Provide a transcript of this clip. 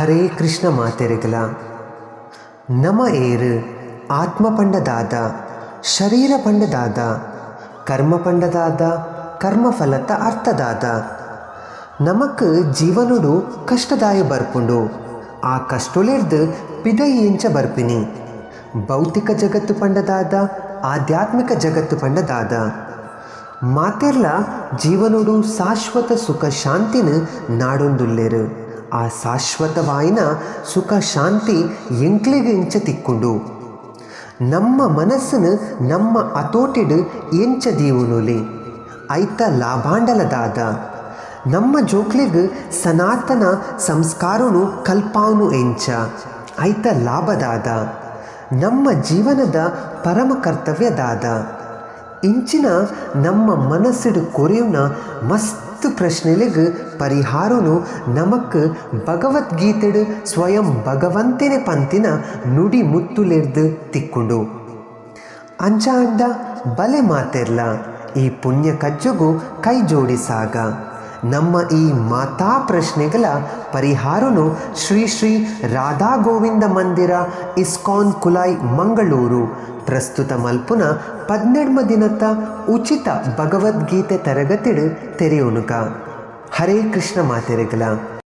ಹರೇ ಕೃಷ್ಣ ಮಾತೆರೆಗಲ ನಮ ಏರು ಆತ್ಮ ಪಂಡದಾದ ಶರೀರ ಪಂಡದಾದ ಕರ್ಮ ಪಂಡದಾದ ಕರ್ಮಫಲತ ಅರ್ಥದಾದ ನಮಕ್ ಜೀವನುಡು ಕಷ್ಟದಾಯ ಬರ್ಪುಂಡು ಆ ಕಷ್ಟುಲಿರ್ದು ಪಿದೈಯಂಚ ಬರ್ಪಿನಿ ಭೌತಿಕ ಜಗತ್ತು ಪಂಡದಾದ ಆಧ್ಯಾತ್ಮಿಕ ಜಗತ್ತು ಪಂಡದಾದ ಮಾತೆರ್ಲ ಜೀವನುಡು ಶಾಶ್ವತ ಸುಖ ಶಾಂತಿನ ನಾಡೊಂದುಲ್ಲೆರು ಆ ಶಾಶ್ವತವಾಯಿನ ಸುಖ ಶಾಂತಿ ಎಂಕ್ಲೆಗೆ ಎಂಚ ತಿಕ್ಕೊಂಡು ನಮ್ಮ ಮನಸ್ಸನ್ನು ನಮ್ಮ ಅತೋಟಿಡು ಎಂಚ ದೀವುನುಲಿ ಐತ ಲಾಭಾಂಡಲದಾದ ನಮ್ಮ ಜೋಕ್ಲಿಗೆ ಸನಾತನ ಸಂಸ್ಕಾರನು ಕಲ್ಪಾವನು ಎಂಚ ಐತ ಲಾಭದಾದ ನಮ್ಮ ಜೀವನದ ಪರಮ ಕರ್ತವ್ಯದಾದ ಇಂಚಿನ ನಮ್ಮ ಮನಸ್ಸಿಡು ಕೊರೆಯುನ ಮಸ್ತ್ ಪ್ರಶ್ನೆಲಿಗೆ ಪರಿಹಾರನು ನಮಕ್ ಭಗವದ್ಗೀತೆಡು ಸ್ವಯಂ ಭಗವಂತನೇ ಪಂತಿನ ನುಡಿ ಮುತ್ತುಲೆರ್ದು ತಿಕ್ಕೊಂಡು ಅಂಚ ಅಂಡ ಬಲೆ ಮಾತೆರ್ಲ ಈ ಪುಣ್ಯ ಕಜ್ಜುಗು ಕೈ ಜೋಡಿಸಾಗ ನಮ್ಮ ಈ ಮಾತಾ ಪ್ರಶ್ನೆಗಳ ಪರಿಹಾರನು ಶ್ರೀ ಶ್ರೀ ರಾಧಾ ಗೋವಿಂದ ಮಂದಿರ ಇಸ್ಕಾನ್ ಕುಲಾಯ್ ಮಂಗಳೂರು ಪ್ರಸ್ತುತ ಮಲ್ಪುನ 12ಮ ದಿನದ ಉಚಿತ ಭಗವದ್ಗೀತೆ ತರಗತಿಡು ತೆರೆಯುನುಕ. ಹರೇ ಕೃಷ್ಣ ಮಾತೆರೆಗಲ.